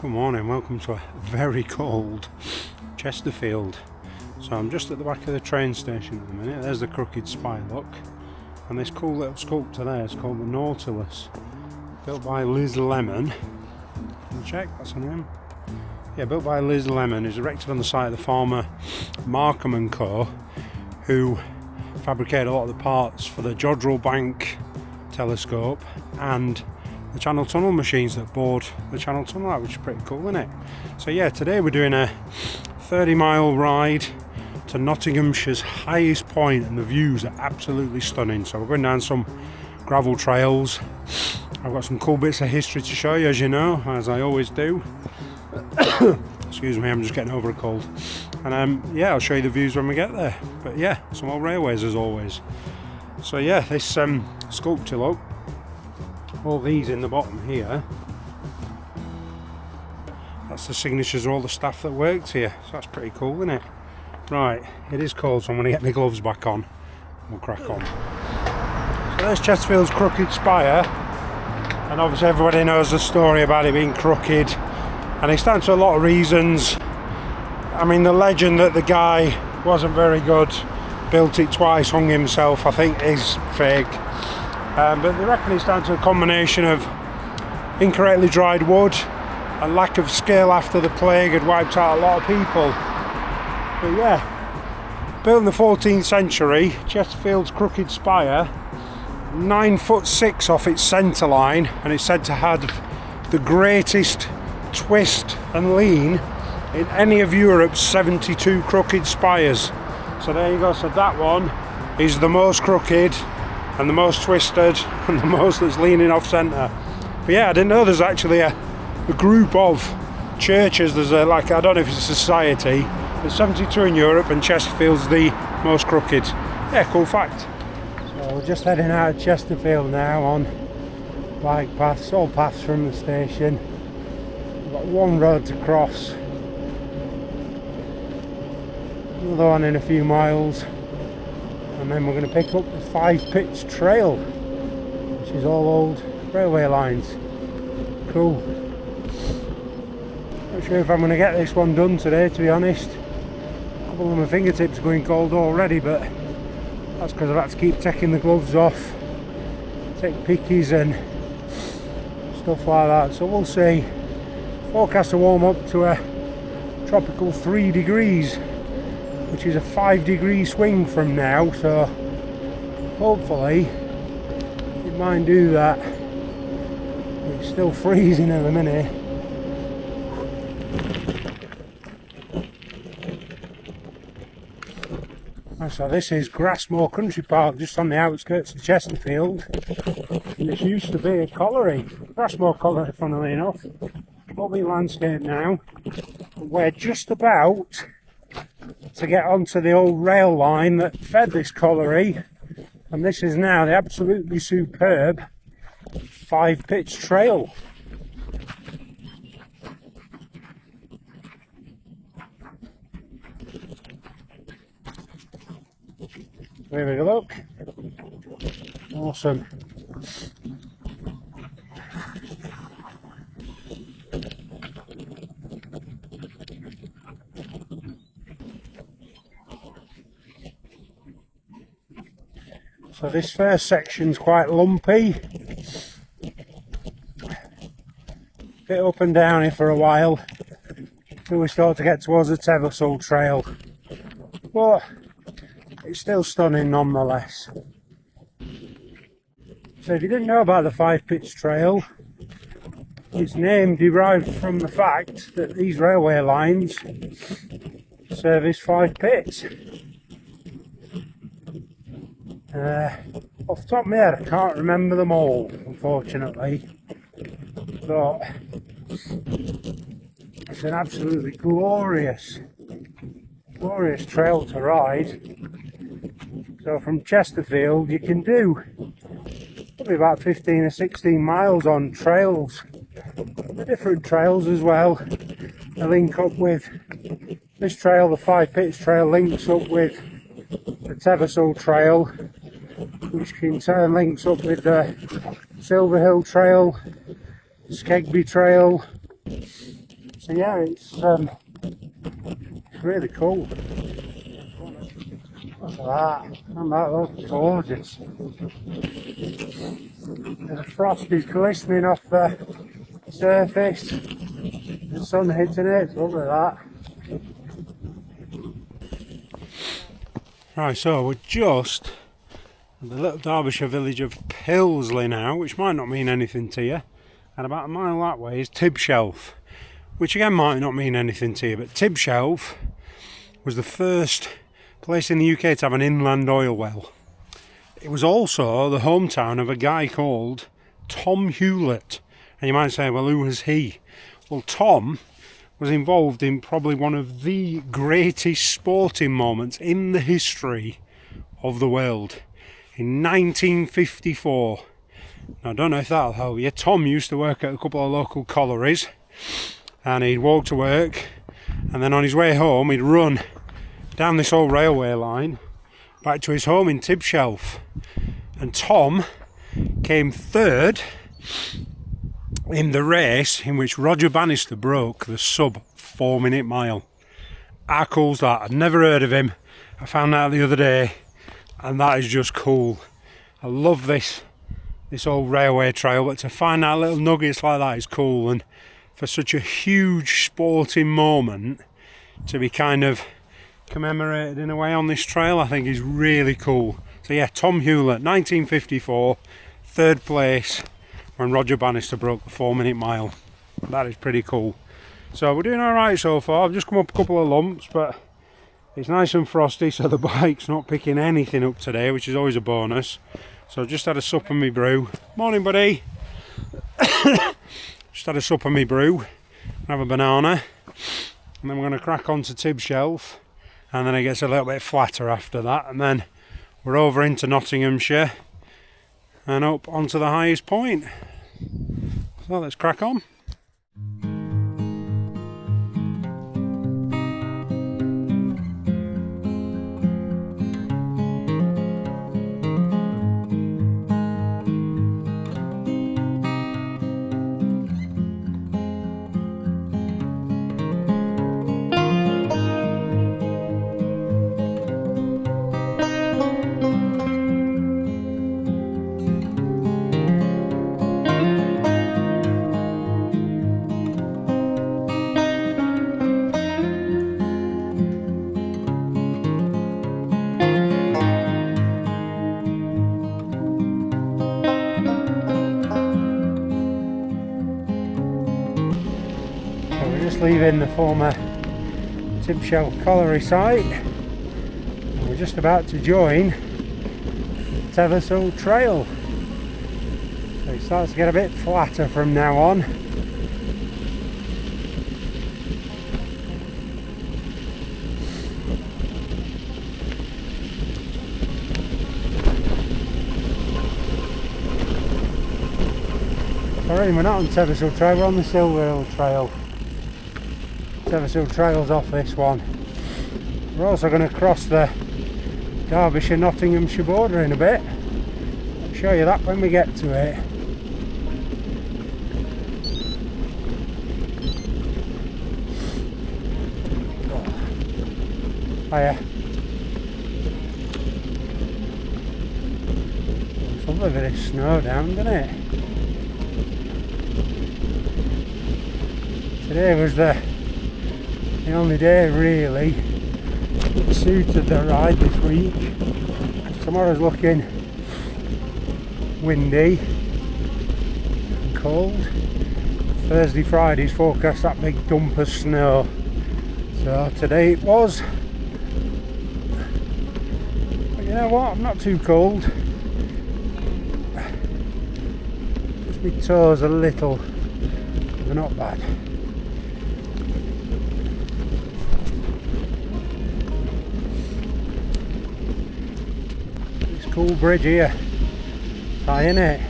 Good morning, welcome to a very cold Chesterfield. So I'm just at the back of the train station at the minute. There's the crooked spire, look. And this cool little sculpture there is called the Nautilus. Built by Liz Lemon. Can you check? That's her name. Yeah, built by Liz Lemon. Is erected on the site of the farmer Markham & Co., who fabricated a lot of the parts for the Jodrell Bank telescope and the Channel Tunnel machines that bored the Channel Tunnel out, which is pretty cool, isn't it? So yeah, today we're doing a 30-mile ride to Nottinghamshire's highest point, and the views are absolutely stunning. So we're going down some gravel trails. I've got some cool bits of history to show you, as you know, as I always do. Excuse me, I'm just getting over a cold. And yeah, I'll show you the views when we get there. But yeah, some old railways as always. So yeah, this sculpture, look, all these in the bottom here, that's the signatures of all the staff that worked here. So that's pretty cool, isn't it? Right, it is cold, so I'm going to get my gloves back on. We'll crack on. So there's Chesterfield's crooked spire, and obviously everybody knows the story about it being crooked, and it stands for a lot of reasons. I mean, the legend that the guy wasn't very good, built it twice, hung himself, I think is fake. But they reckon it's down to a combination of incorrectly dried wood and lack of skill after the plague had wiped out a lot of people. But yeah, built in the 14th century, Chesterfield's crooked spire, 9'6" off its centre line, and it's said to have the greatest twist and lean in any of Europe's 72 crooked spires. So there you go, so that one is the most crooked and the most twisted and the most that's leaning off centre. But yeah, I didn't know there's actually a group of churches. There's I don't know if it's a society. There's 72 in Europe and Chesterfield's the most crooked. Yeah, cool fact. So we're just heading out of Chesterfield now on bike paths, all paths from the station. We've got one road to cross, another one in a few miles, and then we're going to pick up the 5-pitch trail, which is all old railway lines. Cool. Not sure if I'm going to get this one done today, to be honest. A couple of my fingertips are going cold already, but that's because I've had to keep taking the gloves off, take pickies and stuff like that. So we'll see. Forecast to warm up to a tropical 3 degrees, which is a 5-degree swing from now, so hopefully it might do that. It's still freezing at the minute. So this is Grassmoor Country Park, just on the outskirts of Chesterfield, and it used to be a colliery, Grassmoor Colliery, funnily enough. Lovely landscape now. We're just about to get onto the old rail line that fed this colliery, and this is now the absolutely superb 5-pitch trail. Here we go, look. Awesome. So this first section's quite lumpy, bit up and down here for a while until we start to get towards the Chesterfield trail, but it's still stunning nonetheless. So if you didn't know about the 5-pitch trail, its name derived from the fact that these railway lines service 5 pits. Off the top of my head, I can't remember them all, unfortunately, but it's an absolutely glorious trail to ride. So from Chesterfield you can do probably about 15 or 16 miles on trails, the different trails as well. They link up with this trail, the 5-pitch trail links up with the Chesterfield trail, which in turn links up with the Silverhill Trail, Skegby Trail, So yeah, it's really cool. Look at that. And that looks gorgeous. The frost is glistening off the surface. The sun hitting it. Look at that. Right, so we're just at the little Derbyshire village of Pilsley now, which might not mean anything to you. And about a mile that way is Tibshelf, which again might not mean anything to you, but Tibshelf was the first place in the UK to have an inland oil well. It was also the hometown of a guy called Tom Hewlett. And you might say, well, who was he? Well, Tom was involved in probably one of the greatest sporting moments in the history of the world. In 1954. Now, I don't know if that'll help you. Tom used to work at a couple of local collieries, and he'd walk to work, and then on his way home he'd run down this old railway line back to his home in Tibshelf. And Tom came third in the race in which Roger Bannister broke the sub 4 minute mile. How cool's that? I'd never heard of him. I found that out the other day, and that is just cool. I love this old railway trail, but to find out little nuggets like that is cool. And for such a huge sporting moment to be kind of commemorated in a way on this trail, I think is really cool. So yeah, Tom Hewlett, 1954, third place when Roger Bannister broke the 4 minute mile. That is pretty cool. So we're doing alright so far. I've just come up a couple of lumps, but it's nice and frosty, so the bike's not picking anything up today, which is always a bonus. So I've just had a sup of me brew. Morning, buddy. Just had a sup of me brew. Have a banana. And then we're going to crack on to Tibshelf. And then it gets a little bit flatter after that. And then we're over into Nottinghamshire and up onto the highest point. So let's crack on. Leaving the former Tibshelf colliery site, and we're just about to join Chesterfield trail. So it starts to get a bit flatter from now on. Sorry, we're not on Chesterfield trail, we're on the Silverhill trail. Chesterfield trail's off this one. We're also going to cross the Derbyshire Nottinghamshire border in a bit. I'll show you that when we get to it. Hiya. It's lovely bit of snow down, doesn't it? Today was the only day really that suited the ride this week. Tomorrow's looking windy and cold. Thursday, Friday's forecast that big dump of snow. So today it was. But you know what, I'm not too cold. Just my toes a little, but they're not bad. Cool bridge here, high in it.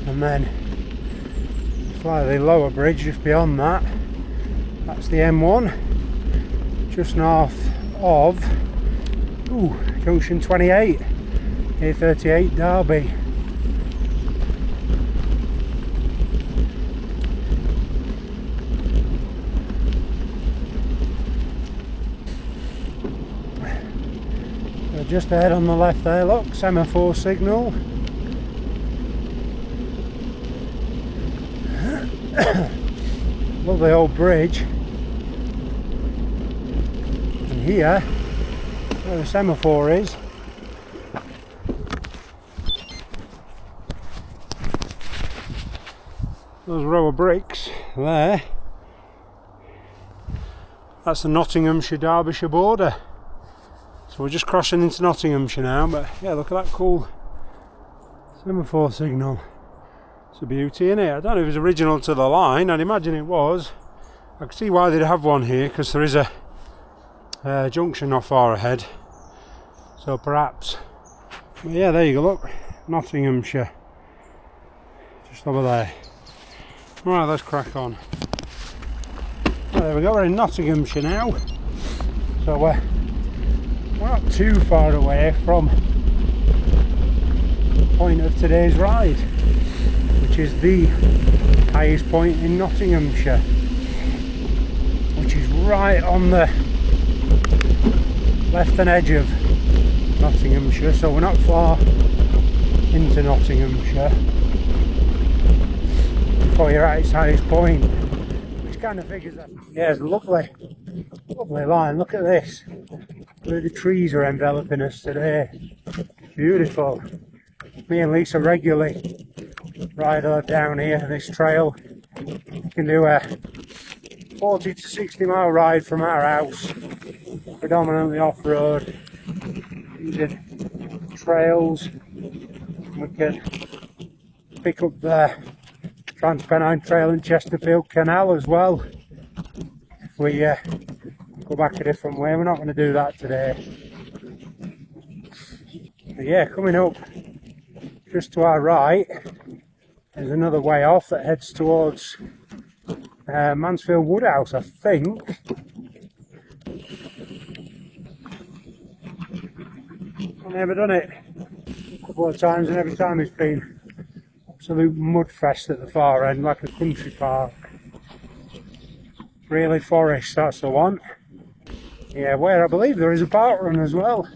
And then slightly lower bridge just beyond that. That's the M1, just north of Ooh, junction 28, A38 Derby. So just ahead on the left there, look, semaphore signal. Lovely old bridge. And here, where the semaphore is, those row of bricks there, that's the Nottinghamshire Derbyshire border. So we're just crossing into Nottinghamshire now, but yeah, look at that cool semaphore signal. It's a beauty, isn't it? I don't know if it's original to the line, I'd imagine it was. I can see why they'd have one here, because there is a junction not far ahead. So perhaps, but yeah, there you go, look, Nottinghamshire, just over there. Right, let's crack on. Well, there we go, we're in Nottinghamshire now. So we're not too far away from the point of today's ride, which is the highest point in Nottinghamshire, which is right on the left-hand edge of Nottinghamshire, so we're not far into Nottinghamshire before you're at its highest point, which kind of figures that. Yeah, it's a lovely line. Look at this, where the trees are enveloping us today. Beautiful. Me and Lisa regularly ride down here this trail. You can do a 40 to 60 mile ride from our house, predominantly off-road, using trails. We can pick up the Trans-Pennine Trail and Chesterfield Canal as well if we go back a different way. We're not going to do that today. But yeah, coming up just to our right, there's another way off that heads towards Mansfield Woodhouse, I think. I've never done it. A couple of times, and every time it's been absolute mudfest at the far end, like a country park. Really forest, that's the one. Yeah, where I believe there is a park run as well.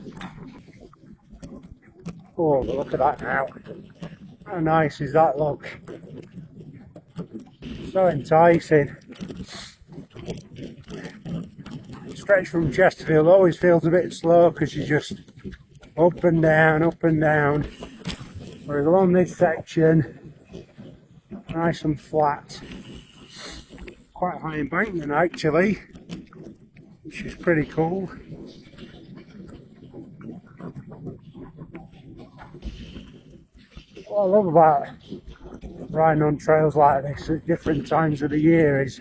Oh, but look at that now. How nice is that, look? So enticing. Stretch from Chesterfield always feels a bit slow because you're just up and down, whereas along this section, nice and flat. Quite high embankment actually, which is pretty cool. What I love about riding on trails like this at different times of the year is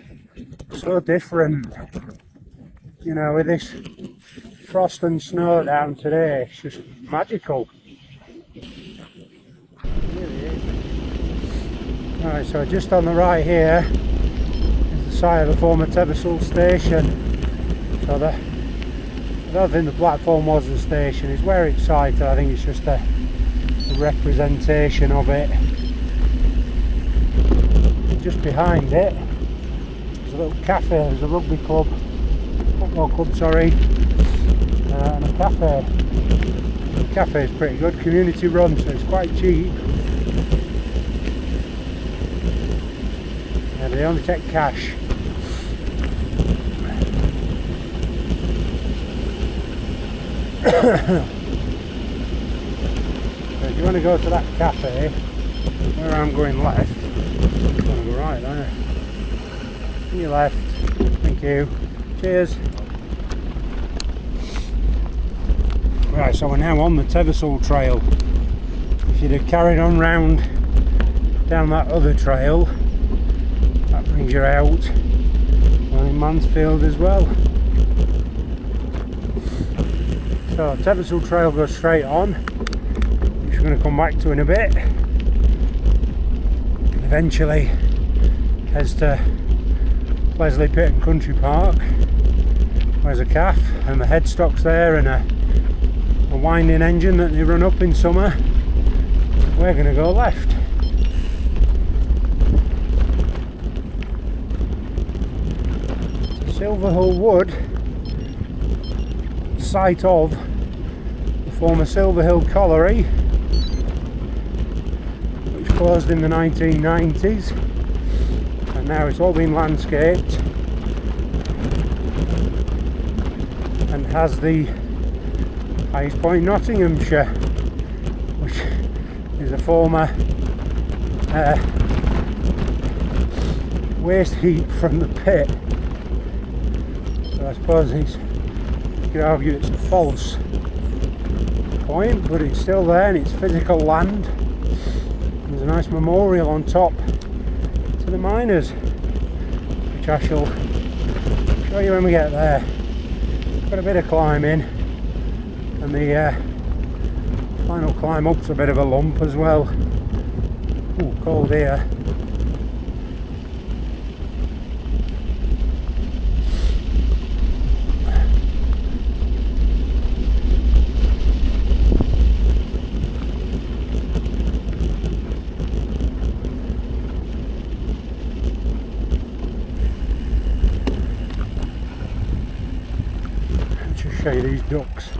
so different. You know, with this frost and snow down today, it's just magical. It really is. Right, so just on the right here is the site of the former Chesterfield station. So I don't think the platform was the station, it's where it's sited. I think it's just a representation of it. And just behind it there's a little cafe, there's a rugby club, football club sorry, and a cafe. The cafe is pretty good, community run, so it's quite cheap. Yeah, they only take cash. If you want to go to that cafe, where I'm going left, I'm going to go right there. On your left, thank you, cheers. Right, so we're now on the Chesterfield trail. If you'd have carried on round down that other trail, that brings you out in Mansfield as well. So Chesterfield trail goes straight on, which we're going to come back to in a bit. And eventually heads to Leslie Pit and Country Park. There's a calf and the headstock's there, and a a winding engine that they run up in summer. We're going to go left. Silverhill Wood, site of the former Silverhill Colliery, which closed in the 1990s, and now it's all been landscaped and has the highest point in Nottinghamshire, which is a former waste heap from the pit. So I suppose you could argue it's a false point, but it's still there and it's physical land. There's a nice memorial on top to the miners, which I shall show you when we get there. Got a bit of climbing, and the final climb up's a bit of a lump as well. Ooh, cold here. Show you these ducks.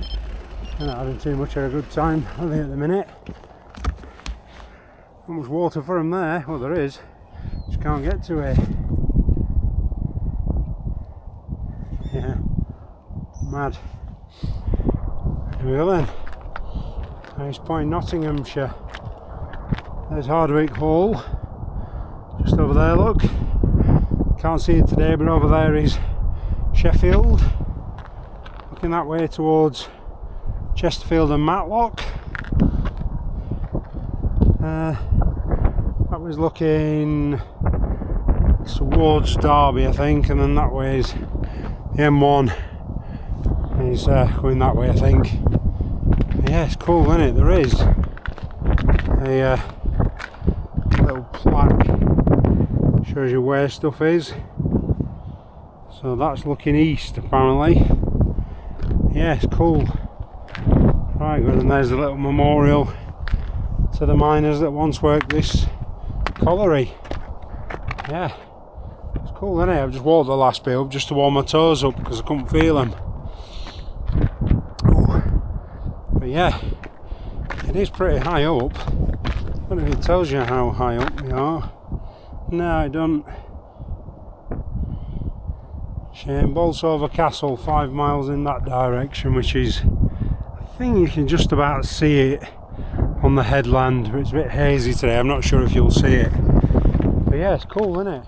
They're not having too much of a good time, are they, at the minute? Not much water for them there. Well, there is, just can't get to it. Yeah, mad. Here we go then. Highest point Nottinghamshire. There's Hardwick Hall, just over there, look. Can't see it today, but over there is Sheffield. Looking that way towards Chesterfield and Matlock. That was looking towards Derby, I think, and then that way is the M1 is going that way, I think. Yeah, it's cool, isn't it? There is a little plaque, shows you where stuff is. So that's looking east, apparently. Yeah, it's cool. Right, good, and there's a little memorial to the miners that once worked this colliery. Yeah, it's cool, isn't it? I've just walked the last bit up just to warm my toes up because I couldn't feel them. Ooh. But yeah, it is pretty high up. I don't know if it tells you how high up we are. No, it don't. Shame. Bolsover Castle, 5 miles in that direction, which is, I think you can just about see it on the headland, but it's a bit hazy today. I'm not sure if you'll see it. But yeah, it's cool, isn't it?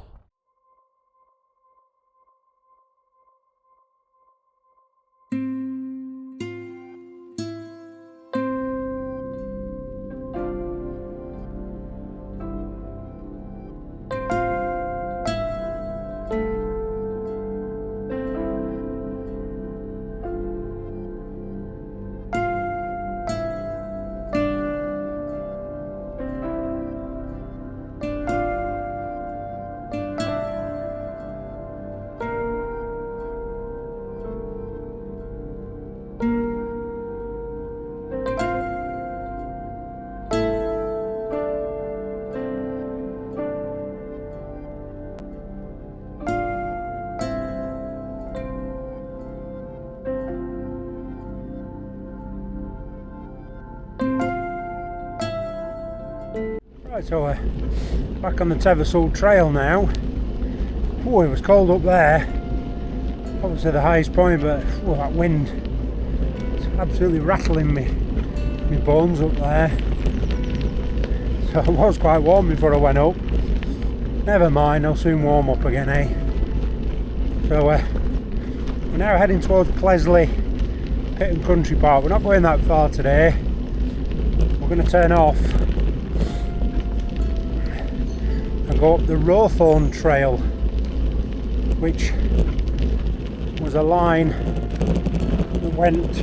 Right, so back on the Chesterfield trail now. Oh, it was cold up there. Obviously the highest point, but oh, that wind, it's absolutely rattling me bones up there. So it was quite warm before I went up. Never mind, I'll soon warm up again, eh? So we're now heading towards Plesley Pit and Country Park. We're not going that far today. We're going to turn off and go up the Rowthorne Trail, which was a line that went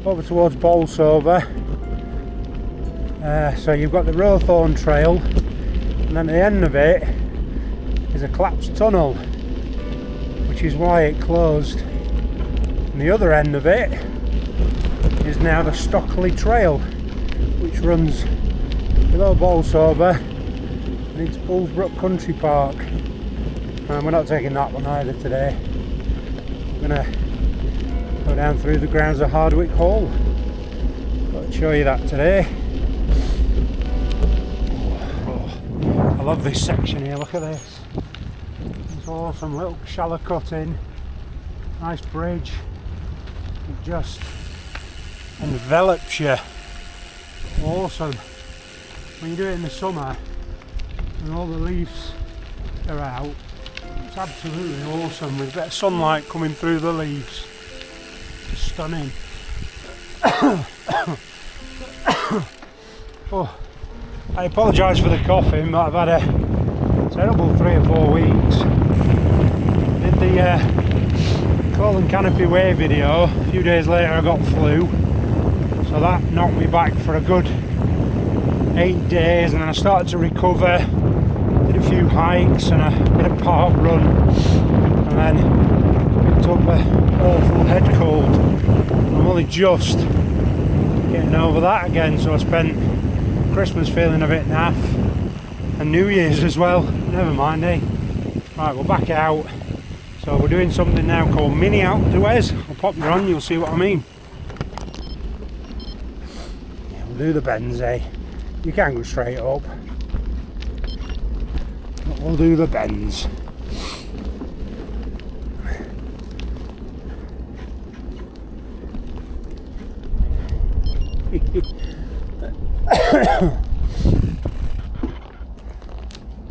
over towards Bolsover. So you've got the Rowthorne Trail, and then at the end of it is a collapsed tunnel, which is why it closed And the other end of it is now the Stockley Trail, which runs below Bolsover and into Bullsbrook Country Park. And we're not taking that one either today. We're going to go down through the grounds of Hardwick Hall. I'll show you that today. I love this section here, look at this. It's awesome, little shallow cutting, nice bridge. It just envelops you. Awesome. When you do it in the summer and all the leaves are out, it's absolutely awesome with a bit of sunlight coming through the leaves. Just stunning. Oh, I apologise for the coughing, but I've had a terrible 3 or 4 weeks. Did the Coal and Canopy Way video. A few days later I got flu, so that knocked me back for a good 8 days, and then I started to recover. Did a few hikes and a bit of park run, and then picked up an awful head cold. I'm only just getting over that again, so I spent Christmas feeling a bit naff, and New Year's as well. Never mind, eh? Right, we're back out. So we're doing something now called mini outdoors. I'll pop you on, you'll see what I mean. Yeah, we'll do the bends, eh? You can't go straight up, but we'll do the bends.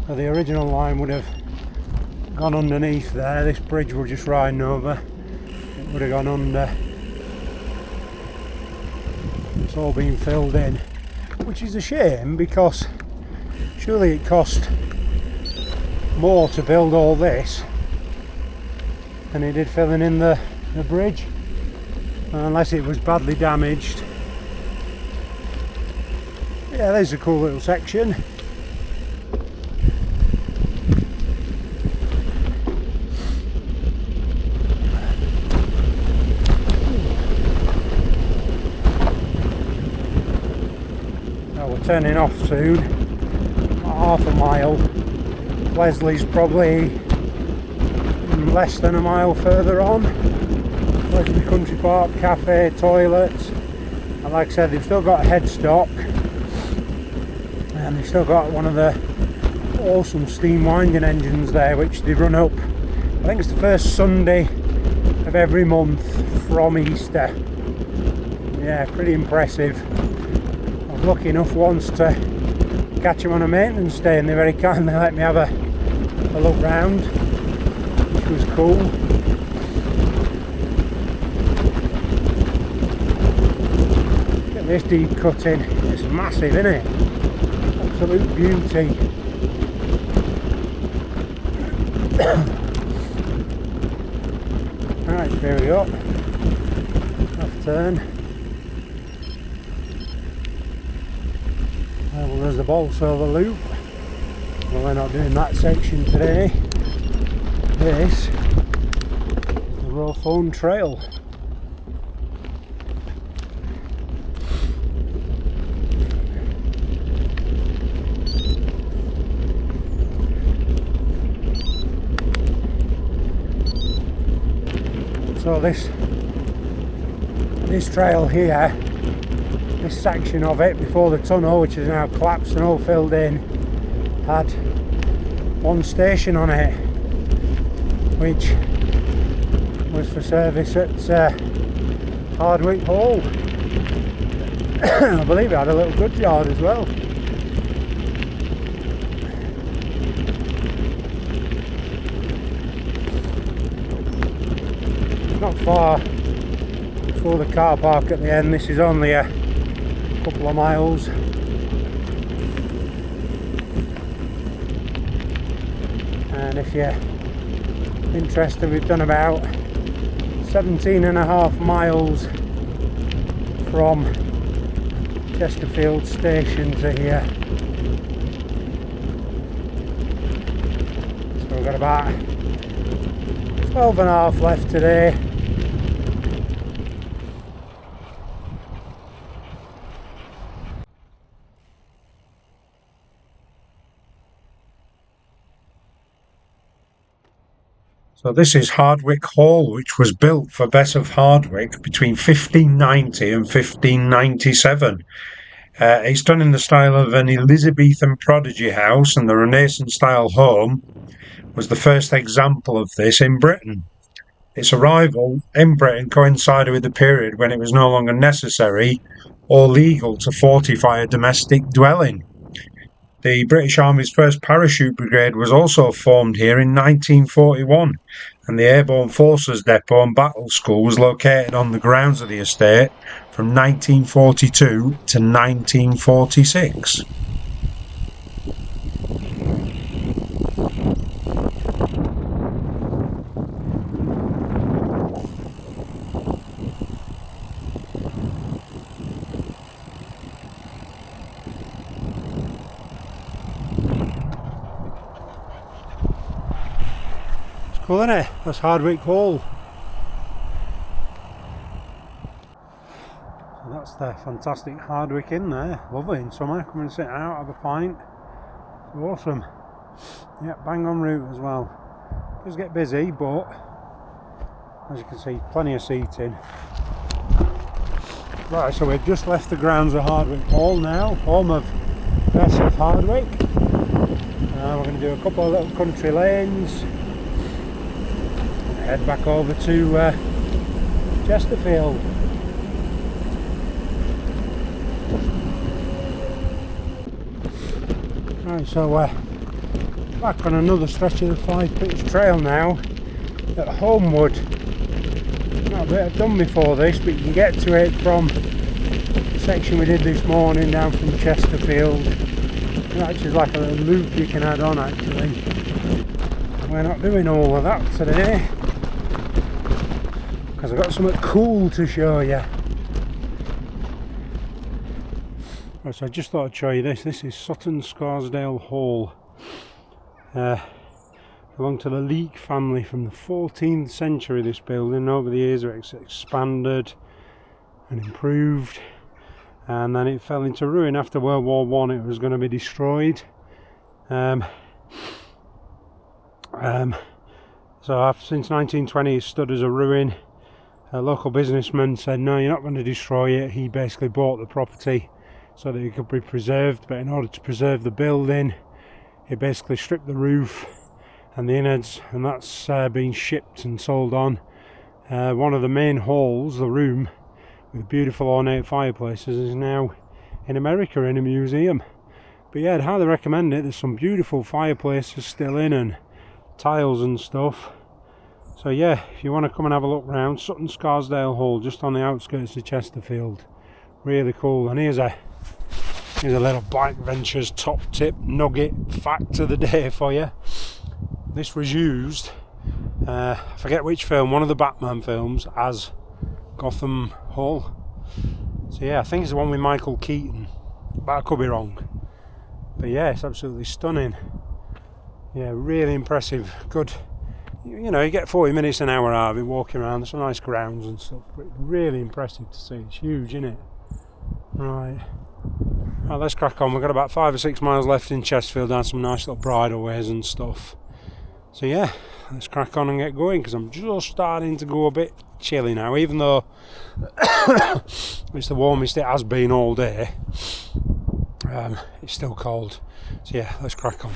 So the original line would have gone underneath there. This bridge we're just riding over, it would have gone under. It's all been filled in, which is a shame, because surely it cost more to build all this than it did filling in the bridge, unless it was badly damaged. Yeah, there's a cool little section. Now we're turning off soon, about half a mile. Leslie's probably less than a mile further on. Lesley Country Park, cafe, toilets, and like I said, they've still got a headstock. And they've still got one of the awesome steam winding engines there, which they run up, I think it's the first Sunday of every month from Easter. Yeah, pretty impressive. I was lucky enough once to catch them on a maintenance day, and they very kindly let me have a look round, which was cool. Look at this deep cutting, it's massive, isn't it? Absolute beauty. Right, here we go. Left turn. Well, there's the Bolsover loop. Well, we're not doing that section today. This is the Rowthorne Trail. So this trail here, this section of it before the tunnel, which is now collapsed and all filled in, had one station on it, which was for service at Hardwick Hall. I believe it had a little goods yard as well. Not far before the car park at the end. This is only a couple of miles. And if you're interested, we've done about 17.5 miles from Chesterfield station to here. So we've got about 12.5 left today. So this is Hardwick Hall, which was built for Bess of Hardwick between 1590 and 1597. It's done in the style of an Elizabethan prodigy house, and the Renaissance style home was the first example of this in Britain. Its arrival in Britain coincided with the period when it was no longer necessary or legal to fortify a domestic dwelling. The British Army's 1st Parachute Brigade was also formed here in 1941, and the Airborne Forces Depot and Battle School was located on the grounds of the estate from 1942 to 1946. Cool, isn't it? That's Hardwick Hall. So that's the fantastic Hardwick Inn there. Lovely in summer. Come and sit out, have a pint. It's awesome. Yeah, bang on route as well. It does get busy, but as you can see, plenty of seating. Right, so we've just left the grounds of Hardwick Hall now, home of Bess of Hardwick. We're going to do a couple of little country lanes. Head back over to Chesterfield. Right, so back on another stretch of the 5-pitch trail now at Homewood. Not a bit I've done before this, but you can get to it from the section we did this morning down from Chesterfield. It actually is like a little loop you can add on actually. We're not doing all of that today, because I've got something cool to show you. Right, so I just thought I'd show you this. This is Sutton Scarsdale Hall. Belonged to the Leake family from the 14th century, this building. Over the years it's expanded and improved, and then it fell into ruin after World War I. It was going to be destroyed. So since 1920 it stood as a ruin. A local businessman said, no, you're not going to destroy it. He basically bought the property so that it could be preserved, but in order to preserve the building, he basically stripped the roof and the innards, and that's been shipped and sold on. One of the main halls, the room with beautiful ornate fireplaces, is now in America in a museum. But yeah, I'd highly recommend it. There's some beautiful fireplaces still in and tiles and stuff. So yeah, if you want to come and have a look round, Sutton Scarsdale Hall, just on the outskirts of Chesterfield. Really cool. And here's a little Bike Ventures top tip nugget fact of the day for you. This was used, I forget which film, one of the Batman films, as Gotham Hall. So yeah, I think it's the one with Michael Keaton, but I could be wrong. But yeah, it's absolutely stunning. Yeah, really impressive. Good. You know, you get 40 minutes an hour out of it walking around. There's some nice grounds and stuff, but really impressive to see. It's huge, isn't it? Right, let's crack on. We've got about 5 or 6 miles left in Chesterfield, down some nice little bridleways and stuff. So yeah, let's crack on and get going, because I'm just starting to go a bit chilly now, even though it's the warmest it has been all day. It's still cold. So yeah, let's crack on.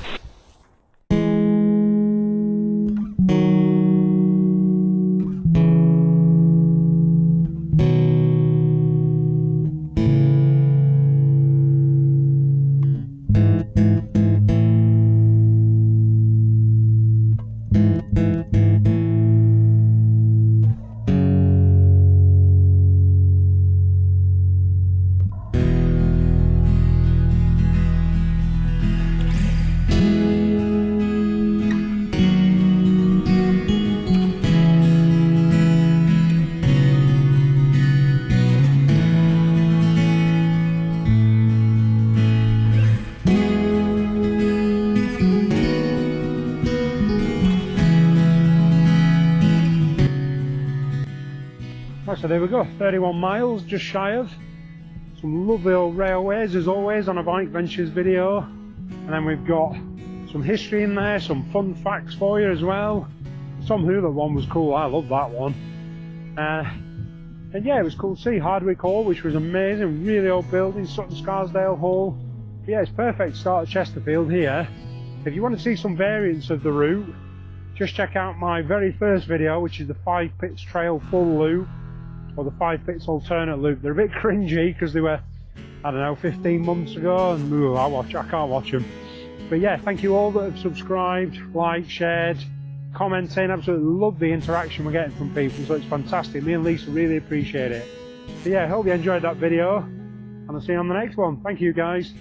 Right, so there we go, 31 miles, just shy of. Some lovely old railways, as always, on a Bike Ventures video. And then we've got some history in there, some fun facts for you as well. Tom Hewlett one was cool, I love that one. And yeah, it was cool to see Hardwick Hall, which was amazing, really old building, Sutton Scarsdale Hall. But yeah, it's perfect to start at Chesterfield here. If you want to see some variants of the route, just check out my very first video, which is the 5 Pits Trail full loop, or the 5 Pits alternate loop. They're a bit cringy because they were, I don't know, 15 months ago, and ooh, I can't watch them. But yeah, thank you all that have subscribed, liked, shared, commenting. Absolutely love the interaction we're getting from people, so it's fantastic. Me and Lisa really appreciate it. So yeah, I hope you enjoyed that video, and I'll see you on the next one. Thank you guys.